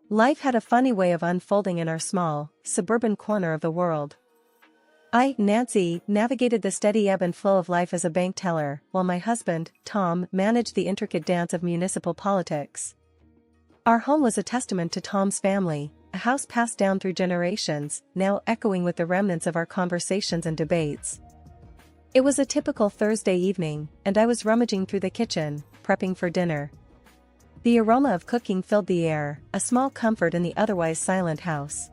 Life had a funny way of unfolding in our small, suburban corner of the world. I, Nancy, navigated the steady ebb and flow of life as a bank teller, while my husband, Tom, managed the intricate dance of municipal politics. Our home was a testament to Tom's family, a house passed down through generations, now echoing with the remnants of our conversations and debates. It was a typical Thursday evening, and I was rummaging through the kitchen, prepping for dinner. The aroma of cooking filled the air, a small comfort in the otherwise silent house.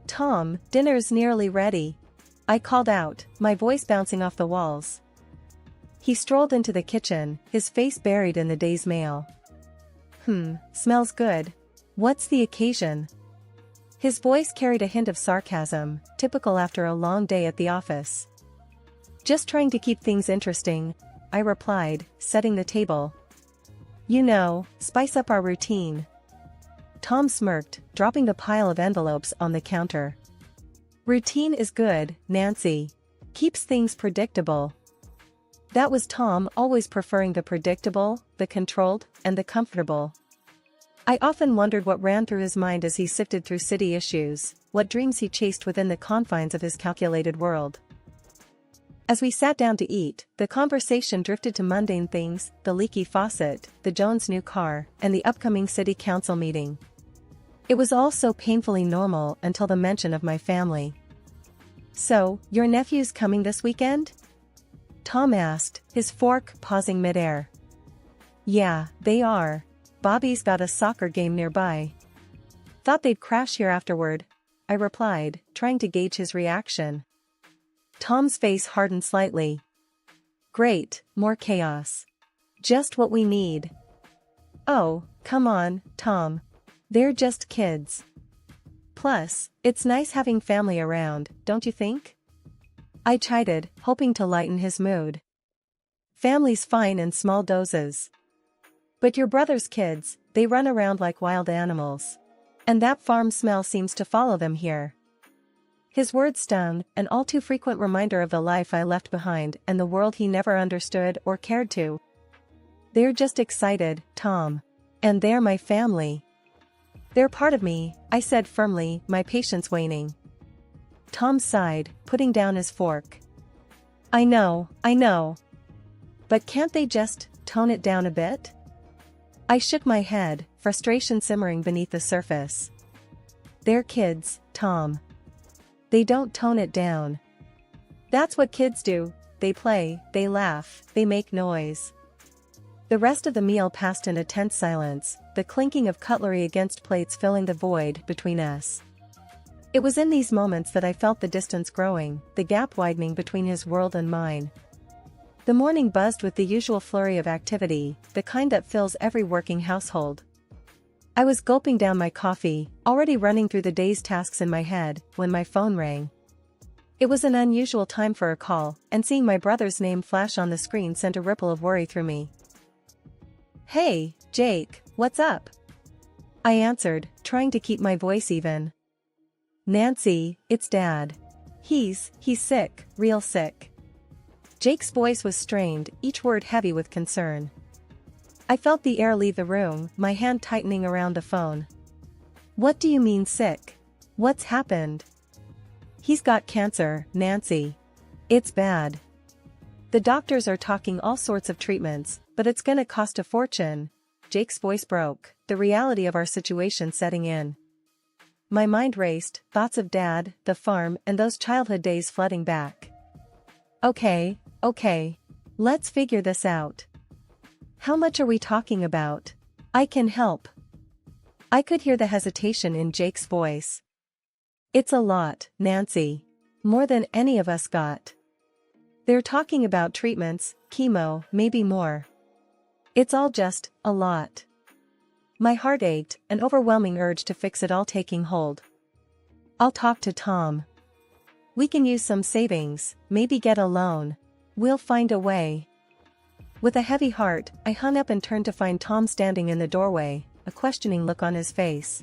"Tom, dinner's nearly ready," I called out, my voice bouncing off the walls. He strolled into the kitchen, his face buried in the day's mail. Smells good. What's the occasion?" His voice carried a hint of sarcasm, typical after a long day at the office. "Just trying to keep things interesting," I replied, setting the table. "You know, spice up our routine." Tom smirked, dropping the pile of envelopes on the counter. "Routine is good, Nancy. Keeps things predictable." That was Tom, always preferring the predictable, the controlled, and the comfortable. I often wondered what ran through his mind as he sifted through city issues, what dreams he chased within the confines of his calculated world. As we sat down to eat, the conversation drifted to mundane things, the leaky faucet, the Jones' new car, and the upcoming city council meeting. It was all so painfully normal until the mention of my family. "So, your nephew's coming this weekend?" Tom asked, his fork pausing midair. "Yeah, they are. Bobby's got a soccer game nearby. Thought they'd crash here afterward," I replied, trying to gauge his reaction. Tom's face hardened slightly. "Great, more chaos. Just what we need." "Oh, come on, Tom. They're just kids. Plus, it's nice having family around, don't you think?" I chided, hoping to lighten his mood. "Family's fine in small doses. But your brother's kids, they run around like wild animals. And that farm smell seems to follow them here." His words stung, an all too frequent reminder of the life I left behind and the world he never understood or cared to. "They're just excited, Tom. And they're my family." "They're part of me," I said firmly, my patience waning. Tom sighed, putting down his fork. I know. But can't they just tone it down a bit?" I shook my head, frustration simmering beneath the surface. "They're kids, Tom. They don't tone it down. That's what kids do. They play, they laugh, they make noise." The rest of the meal passed in a tense silence, the clinking of cutlery against plates filling the void between us. It was in these moments that I felt the distance growing, the gap widening between his world and mine. The morning buzzed with the usual flurry of activity, the kind that fills every working household. I was gulping down my coffee, already running through the day's tasks in my head, when my phone rang. It was an unusual time for a call, and seeing my brother's name flash on the screen sent a ripple of worry through me. "Hey, Jake, what's up?" I answered, trying to keep my voice even. "Nancy, it's Dad. He's sick, real sick." Jake's voice was strained, each word heavy with concern. I felt the air leave the room, my hand tightening around the phone. "What do you mean sick? What's happened?" "He's got cancer, Nancy. It's bad. The doctors are talking all sorts of treatments, but it's gonna cost a fortune." Jake's voice broke, the reality of our situation setting in. My mind raced, thoughts of Dad, the farm, and those childhood days flooding back. Okay. Let's figure this out. How much are we talking about? I can help." I could hear the hesitation in Jake's voice. "It's a lot, Nancy. More than any of us got. They're talking about treatments, chemo, maybe more. It's all just a lot." My heart ached, an overwhelming urge to fix it all taking hold. "I'll talk to Tom. We can use some savings, maybe get a loan. We'll find a way." With a heavy heart, I hung up and turned to find Tom standing in the doorway, a questioning look on his face.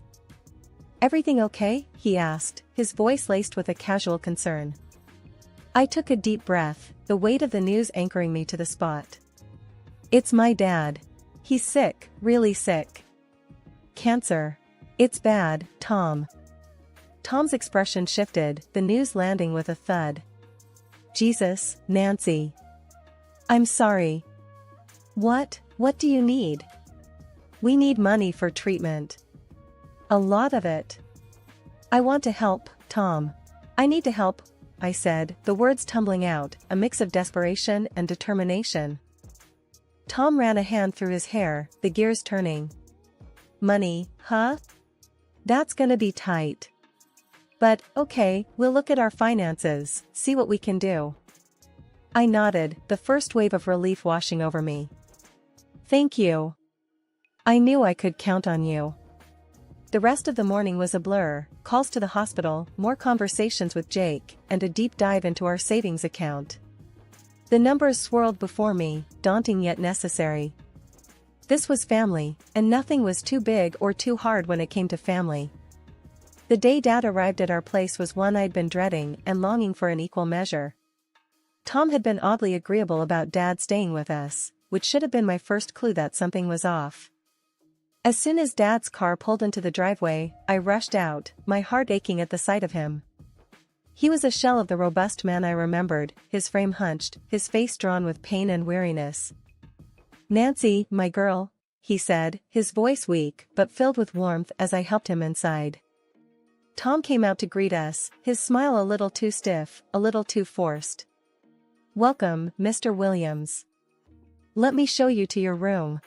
"Everything okay?" he asked, his voice laced with a casual concern. I took a deep breath, the weight of the news anchoring me to the spot. "It's my dad. He's sick, really sick. Cancer. It's bad, Tom. Tom's expression shifted, the news landing with a thud. Jesus, Nancy. I'm sorry. What do you need? We need money for treatment. A lot of it. I want to help, Tom. I need to help, I said, the words tumbling out, a mix of desperation and determination. Tom ran a hand through his hair, the gears turning. Money, huh? That's gonna be tight. But, okay, we'll look at our finances, see what we can do. I nodded, the first wave of relief washing over me. Thank you. I knew I could count on you. The rest of the morning was a blur, calls to the hospital, more conversations with Jake, and a deep dive into our savings account. The numbers swirled before me, daunting yet necessary. This was family, and nothing was too big or too hard when it came to family. The day Dad arrived at our place was one I'd been dreading and longing for in equal measure. Tom had been oddly agreeable about Dad staying with us, which should have been my first clue that something was off. As soon as Dad's car pulled into the driveway, I rushed out, my heart aching at the sight of him. He was a shell of the robust man I remembered, his frame hunched, his face drawn with pain and weariness. Nancy, my girl, he said, his voice weak but filled with warmth as I helped him inside. Tom came out to greet us, his smile a little too stiff, a little too forced. Welcome, Mr. Williams. Let me show you to your room.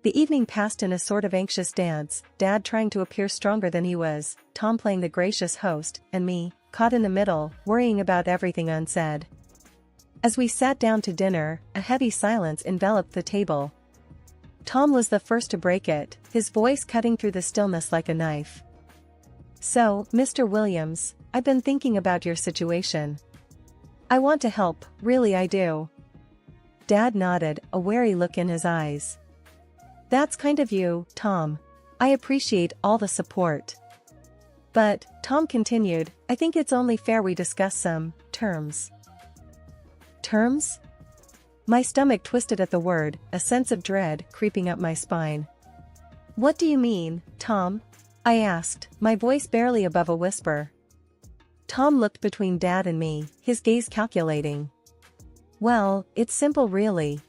The evening passed in a sort of anxious dance, Dad trying to appear stronger than he was, Tom playing the gracious host, and me, caught in the middle, worrying about everything unsaid. As we sat down to dinner, a heavy silence enveloped the table. Tom was the first to break it, his voice cutting through the stillness like a knife. So, Mr. Williams, I've been thinking about your situation. I want to help, really I do. Dad nodded, a wary look in his eyes. That's kind of you, Tom. I appreciate all the support. But, Tom continued, I think it's only fair we discuss some terms. Terms? My stomach twisted at the word, a sense of dread creeping up my spine. What do you mean, Tom? I asked, my voice barely above a whisper. Tom looked between Dad and me, his gaze calculating. Well, it's simple really.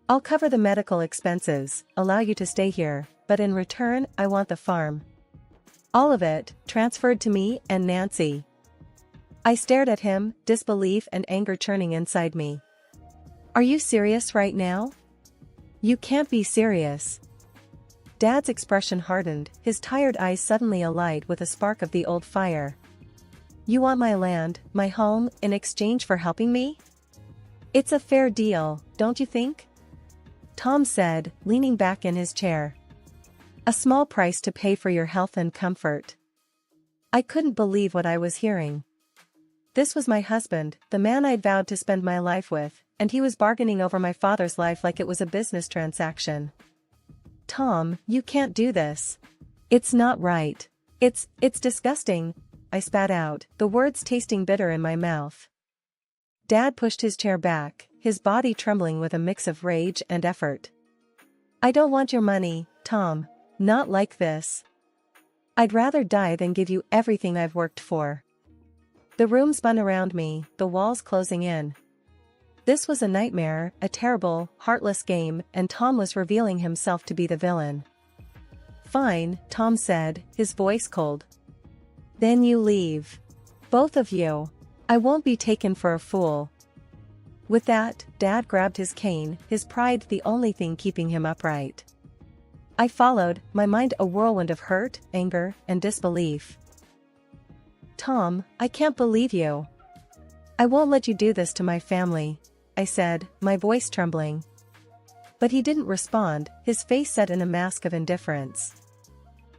I'll cover the medical expenses, allow you to stay here, but in return, I want the farm. All of it, transferred to me and Nancy. I stared at him, disbelief and anger churning inside me. Are you serious right now? You can't be serious. Dad's expression hardened, his tired eyes suddenly alight with a spark of the old fire. You want my land, my home, in exchange for helping me? It's a fair deal, don't you think? Tom said, leaning back in his chair. A small price to pay for your health and comfort. I couldn't believe what I was hearing. This was my husband, the man I'd vowed to spend my life with, and he was bargaining over my father's life like it was a business transaction. Tom, you can't do this. It's not right. It's disgusting, I spat out, the words tasting bitter in my mouth. Dad pushed his chair back, his body trembling with a mix of rage and effort. I don't want your money, Tom. Not like this. I'd rather die than give you everything I've worked for. The room spun around me, the walls closing in. This was a nightmare, a terrible, heartless game, and Tom was revealing himself to be the villain. Fine, Tom said, his voice cold. Then you leave. Both of you. I won't be taken for a fool. With that, Dad grabbed his cane, his pride the only thing keeping him upright. I followed, my mind a whirlwind of hurt, anger, and disbelief. Tom, I can't believe you. I won't let you do this to my family, I said, my voice trembling. But he didn't respond, his face set in a mask of indifference.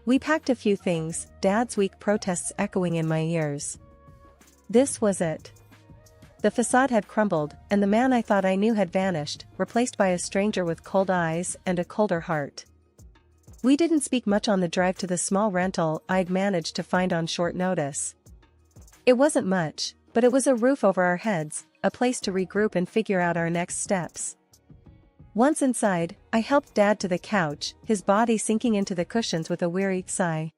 We packed a few things, Dad's weak protests echoing in my ears. This was it. The facade had crumbled, and the man I thought I knew had vanished, replaced by a stranger with cold eyes and a colder heart. We didn't speak much on the drive to the small rental I'd managed to find on short notice. It wasn't much, but it was a roof over our heads, a place to regroup and figure out our next steps. Once inside, I helped Dad to the couch, his body sinking into the cushions with a weary sigh.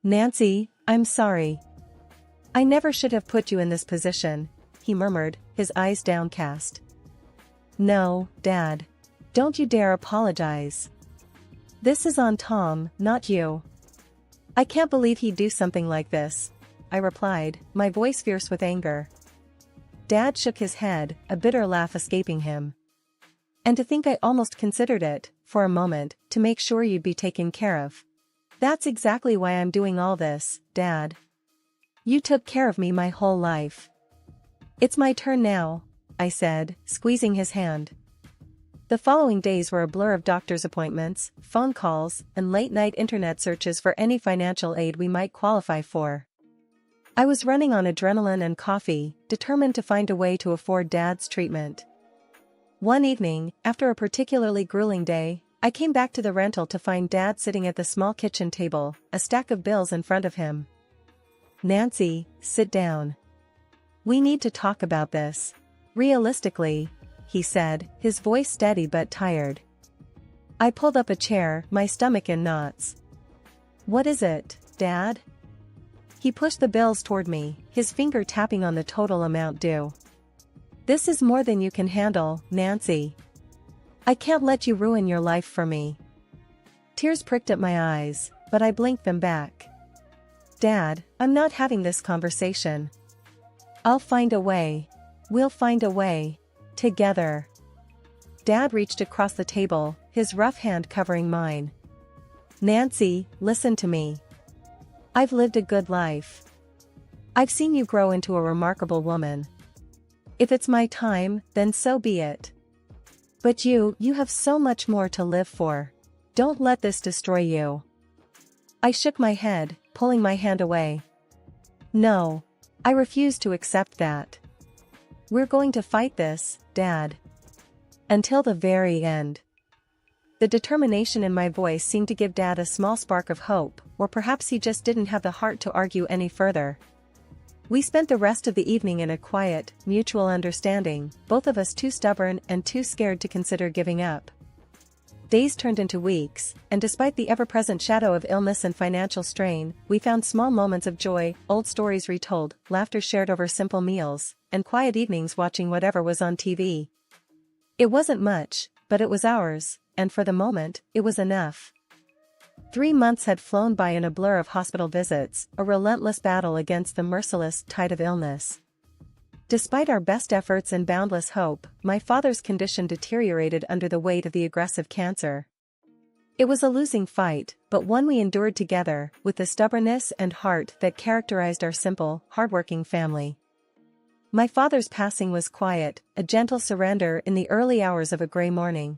"Nancy, I'm sorry. I never should have put you in this position," he murmured, his eyes downcast. "No, Dad. Don't you dare apologize. This is on Tom, not you." "I can't believe he'd do something like this," I replied, my voice fierce with anger. Dad shook his head, a bitter laugh escaping him. "And to think I almost considered it, for a moment, to make sure you'd be taken care of. That's exactly why I'm doing all this, Dad. You took care of me my whole life." "It's my turn now," I said, squeezing his hand. The following days were a blur of doctor's appointments, phone calls, and late-night internet searches for any financial aid we might qualify for. I was running on adrenaline and coffee, determined to find a way to afford Dad's treatment. One evening, after a particularly grueling day, I came back to the rental to find Dad sitting at the small kitchen table, a stack of bills in front of him. "Nancy, sit down. We need to talk about this. Realistically," he said, his voice steady but tired. I pulled up a chair, my stomach in knots. "What is it, Dad?" He pushed the bills toward me, his finger tapping on the total amount due. "This is more than you can handle, Nancy. I can't let you ruin your life for me." Tears pricked at my eyes, but I blinked them back. "Dad, I'm not having this conversation. I'll find a way. We'll find a way. Together." Dad reached across the table, his rough hand covering mine. "Nancy, listen to me. I've lived a good life. I've seen you grow into a remarkable woman. If it's my time, then so be it. But you have so much more to live for. Don't let this destroy you." I shook my head, pulling my hand away. "No. I refuse to accept that. We're going to fight this, Dad. Until the very end." The determination in my voice seemed to give Dad a small spark of hope, or perhaps he just didn't have the heart to argue any further. We spent the rest of the evening in a quiet, mutual understanding, both of us too stubborn and too scared to consider giving up. Days turned into weeks, and despite the ever-present shadow of illness and financial strain, we found small moments of joy, old stories retold, laughter shared over simple meals, and quiet evenings watching whatever was on TV. It wasn't much, but it was ours, and for the moment, it was enough. 3 months had flown by in a blur of hospital visits, a relentless battle against the merciless tide of illness. Despite our best efforts and boundless hope, my father's condition deteriorated under the weight of the aggressive cancer. It was a losing fight, but one we endured together, with the stubbornness and heart that characterized our simple, hardworking family. My father's passing was quiet, a gentle surrender in the early hours of a gray morning.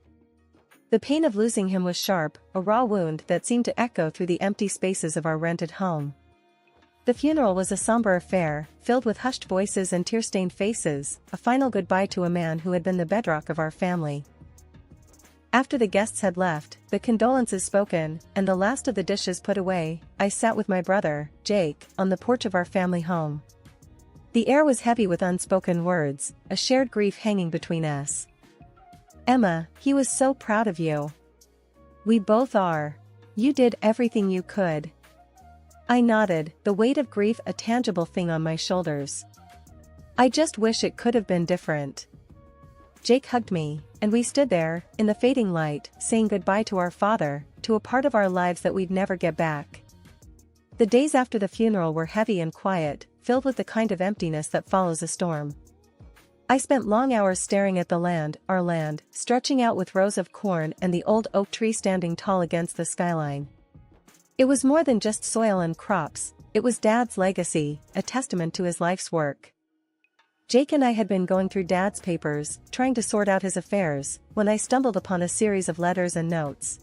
The pain of losing him was sharp, a raw wound that seemed to echo through the empty spaces of our rented home. The funeral was a somber affair, filled with hushed voices and tear-stained faces, a final goodbye to a man who had been the bedrock of our family. After the guests had left, the condolences spoken, and the last of the dishes put away, I sat with my brother, Jake, on the porch of our family home. The air was heavy with unspoken words, a shared grief hanging between us. "Emma, he was so proud of you. We both are. You did everything you could." I nodded, the weight of grief a tangible thing on my shoulders. "I just wish it could have been different." Jake hugged me, and we stood there, in the fading light, saying goodbye to our father, to a part of our lives that we'd never get back. The days after the funeral were heavy and quiet, filled with the kind of emptiness that follows a storm. I spent long hours staring at the land, our land, stretching out with rows of corn and the old oak tree standing tall against the skyline. It was more than just soil and crops, it was Dad's legacy, a testament to his life's work. Jake and I had been going through Dad's papers, trying to sort out his affairs, when I stumbled upon a series of letters and notes.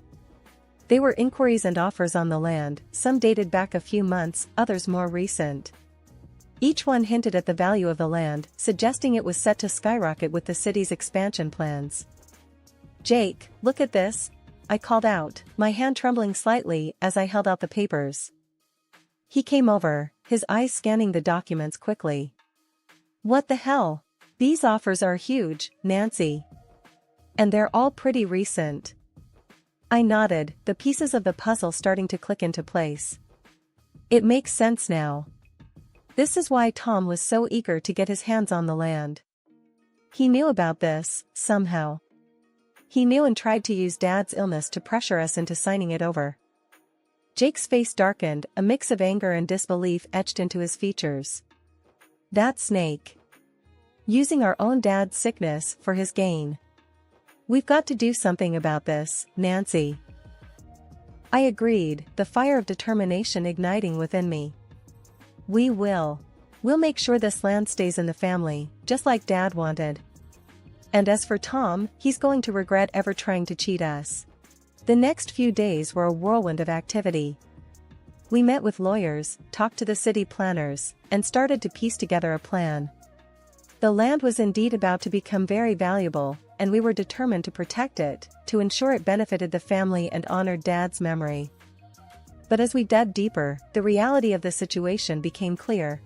They were inquiries and offers on the land, some dated back a few months, others more recent. Each one hinted at the value of the land, suggesting it was set to skyrocket with the city's expansion plans. "Jake, look at this," I called out, my hand trembling slightly as I held out the papers. He came over, his eyes scanning the documents quickly. "What the hell? These offers are huge, Nancy." And they're all pretty recent. I nodded, the pieces of the puzzle starting to click into place. It makes sense now. This is why Tom was so eager to get his hands on the land. He knew about this, somehow. He knew and tried to use Dad's illness to pressure us into signing it over. Jake's face darkened, a mix of anger and disbelief etched into his features. That snake. Using our own dad's sickness for his gain. We've got to do something about this, Nancy. I agreed, the fire of determination igniting within me. We will. We'll make sure this land stays in the family, just like Dad wanted. And as for Tom, he's going to regret ever trying to cheat us. The next few days were a whirlwind of activity. We met with lawyers, talked to the city planners, and started to piece together a plan. The land was indeed about to become very valuable, and we were determined to protect it, to ensure it benefited the family and honored Dad's memory. But as we dug deeper, the reality of the situation became clear.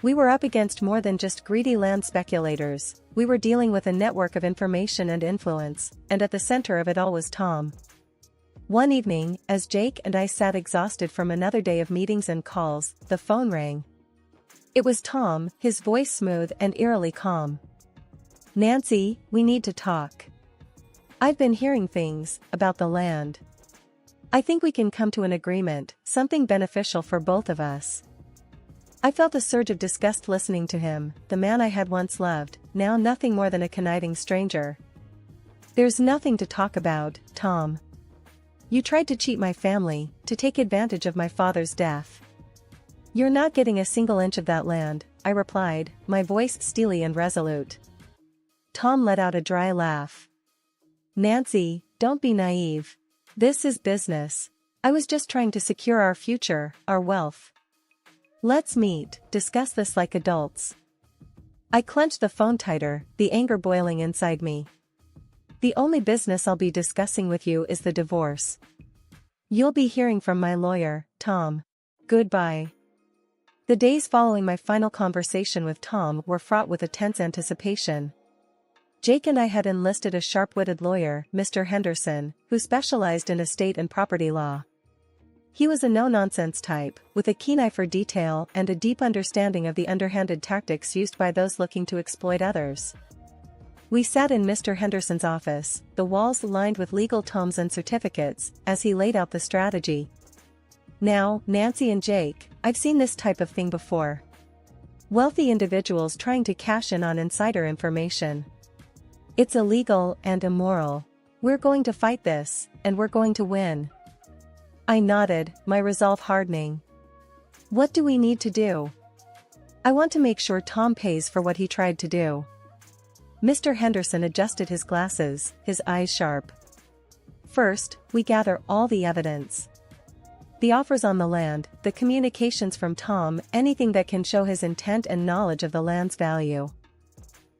We were up against more than just greedy land speculators, we were dealing with a network of information and influence, and at the center of it all was Tom. One evening, as Jake and I sat exhausted from another day of meetings and calls, the phone rang. It was Tom, his voice smooth and eerily calm. Nancy, we need to talk. I've been hearing things about the land. I think we can come to an agreement, something beneficial for both of us. I felt a surge of disgust listening to him, the man I had once loved, now nothing more than a conniving stranger. There's nothing to talk about, Tom. You tried to cheat my family, to take advantage of my father's death. You're not getting a single inch of that land, I replied, my voice steely and resolute. Tom let out a dry laugh. Nancy, don't be naive. This is business. I was just trying to secure our future, our wealth. Let's meet, discuss this like adults. I clenched the phone tighter, the anger boiling inside me. The only business I'll be discussing with you is the divorce. You'll be hearing from my lawyer, Tom. Goodbye. The days following my final conversation with Tom were fraught with a tense anticipation. Jake and I had enlisted a sharp-witted lawyer, Mr. Henderson, who specialized in estate and property law. He was a no-nonsense type, with a keen eye for detail and a deep understanding of the underhanded tactics used by those looking to exploit others. We sat in Mr. Henderson's office, the walls lined with legal tomes and certificates, as he laid out the strategy. Now, Nancy and Jake, I've seen this type of thing before. Wealthy individuals trying to cash in on insider information. It's illegal and immoral. We're going to fight this, and we're going to win. I nodded, my resolve hardening. What do we need to do? I want to make sure Tom pays for what he tried to do. Mr. Henderson adjusted his glasses, his eyes sharp. First, we gather all the evidence. The offers on the land, the communications from Tom, anything that can show his intent and knowledge of the land's value.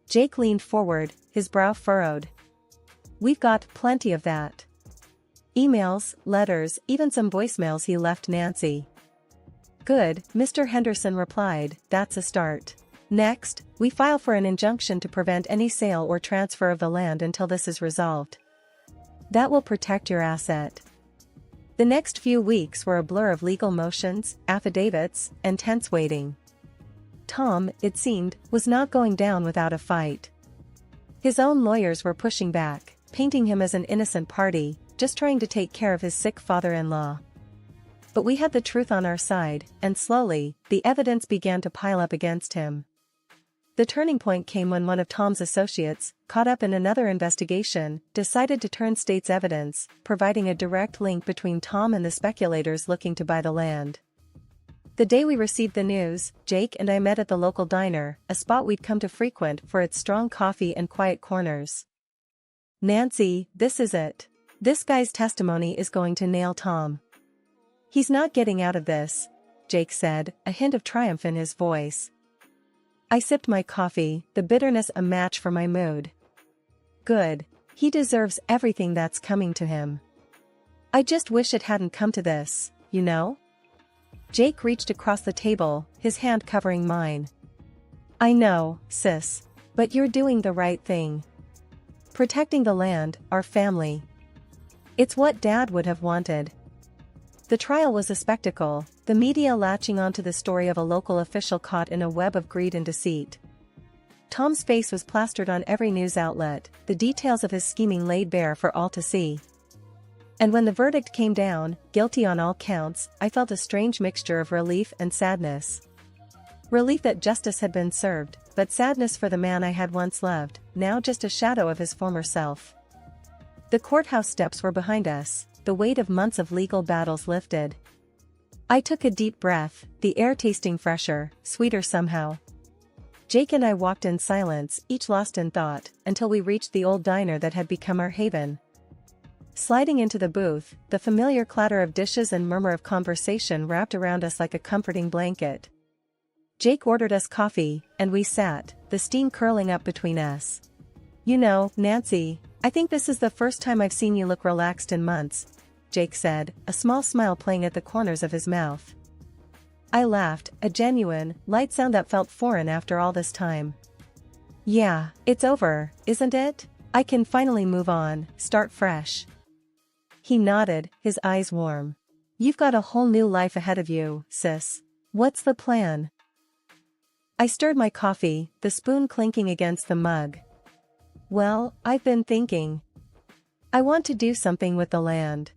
Jake leaned forward, his brow furrowed. We've got plenty of that. Emails, letters, even some voicemails he left Nancy. Good, Mr. Henderson replied, that's a start. Next, we file for an injunction to prevent any sale or transfer of the land until this is resolved. That will protect your asset. The next few weeks were a blur of legal motions, affidavits, and tense waiting. Tom, it seemed, was not going down without a fight. His own lawyers were pushing back, painting him as an innocent party, just trying to take care of his sick father-in-law. But we had the truth on our side, and slowly, the evidence began to pile up against him. The turning point came when one of Tom's associates, caught up in another investigation, decided to turn state's evidence, providing a direct link between Tom and the speculators looking to buy the land. The day we received the news, Jake and I met at the local diner, a spot we'd come to frequent for its strong coffee and quiet corners. Nancy, this is it. This guy's testimony is going to nail Tom. He's not getting out of this, Jake said, a hint of triumph in his voice. I sipped my coffee, the bitterness a match for my mood. Good. He deserves everything that's coming to him. I just wish it hadn't come to this, you know? Jake reached across the table, his hand covering mine. I know, sis. But you're doing the right thing. Protecting the land, our family. It's what Dad would have wanted. The trial was a spectacle, the media latching onto the story of a local official caught in a web of greed and deceit. Tom's face was plastered on every news outlet, the details of his scheming laid bare for all to see. And when the verdict came down, guilty on all counts, I felt a strange mixture of relief and sadness. Relief that justice had been served, but sadness for the man I had once loved, now just a shadow of his former self. The courthouse steps were behind us, the weight of months of legal battles lifted. I took a deep breath, the air tasting fresher, sweeter somehow. Jake and I walked in silence, each lost in thought, until we reached the old diner that had become our haven. Sliding into the booth, the familiar clatter of dishes and murmur of conversation wrapped around us like a comforting blanket. Jake ordered us coffee, and we sat, the steam curling up between us. "You know, Nancy, I think this is the first time I've seen you look relaxed in months," Jake said, a small smile playing at the corners of his mouth. I laughed, a genuine, light sound that felt foreign after all this time. "Yeah, it's over, isn't it? I can finally move on, start fresh." He nodded, his eyes warm. "You've got a whole new life ahead of you, sis. What's the plan?" I stirred my coffee, the spoon clinking against the mug. "Well, I've been thinking. I want to do something with the land.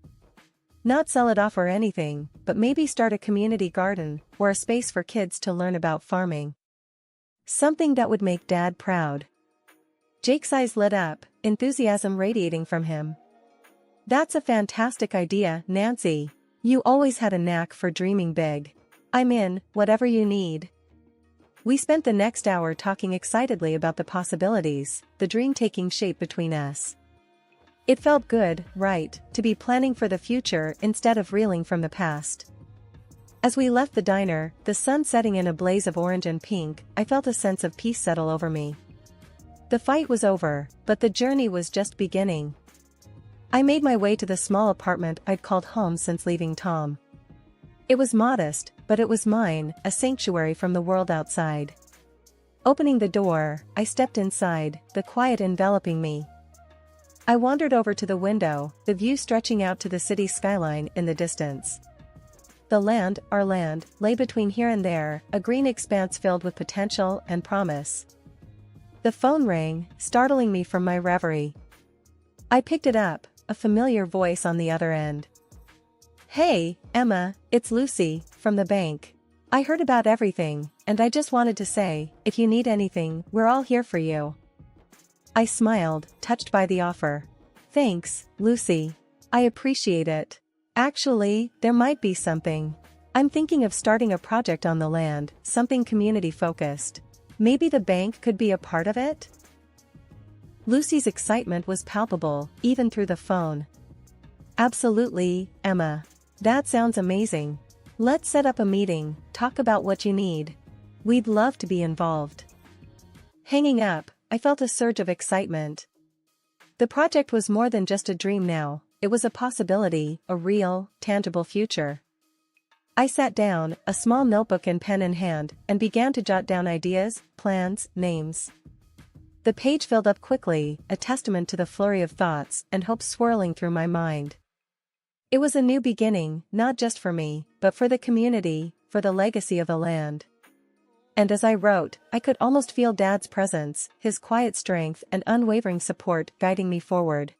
Not sell it off or anything, but maybe start a community garden, or a space for kids to learn about farming. Something that would make Dad proud." Jake's eyes lit up, enthusiasm radiating from him. "That's a fantastic idea, Nancy. You always had a knack for dreaming big. I'm in, whatever you need." We spent the next hour talking excitedly about the possibilities, the dream taking shape between us. It felt good, right, to be planning for the future instead of reeling from the past. As we left the diner, the sun setting in a blaze of orange and pink, I felt a sense of peace settle over me. The fight was over, but the journey was just beginning. I made my way to the small apartment I'd called home since leaving Tom. It was modest, but it was mine, a sanctuary from the world outside. Opening the door, I stepped inside, the quiet enveloping me. I wandered over to the window, the view stretching out to the city skyline in the distance. The land, our land, lay between here and there, a green expanse filled with potential and promise. The phone rang, startling me from my reverie. I picked it up, a familiar voice on the other end. "Hey, Emma, it's Lucy, from the bank. I heard about everything, and I just wanted to say, if you need anything, we're all here for you." I smiled, touched by the offer. "Thanks, Lucy. I appreciate it. Actually, there might be something. I'm thinking of starting a project on the land, something community-focused. Maybe the bank could be a part of it?" Lucy's excitement was palpable, even through the phone. "Absolutely, Emma. That sounds amazing. Let's set up a meeting, talk about what you need. We'd love to be involved." Hanging up, I felt a surge of excitement. The project was more than just a dream now, it was a possibility, a real, tangible future. I sat down, a small notebook and pen in hand, and began to jot down ideas, plans, names. The page filled up quickly, a testament to the flurry of thoughts and hopes swirling through my mind. It was a new beginning, not just for me, but for the community, for the legacy of the land. And as I wrote, I could almost feel Dad's presence, his quiet strength and unwavering support guiding me forward.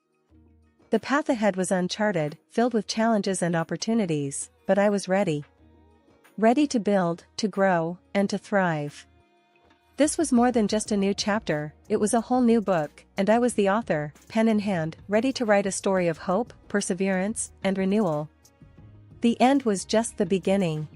The path ahead was uncharted, filled with challenges and opportunities, but I was ready. Ready to build, to grow, and to thrive. This was more than just a new chapter, it was a whole new book, and I was the author, pen in hand, ready to write a story of hope, perseverance, and renewal. The end was just the beginning.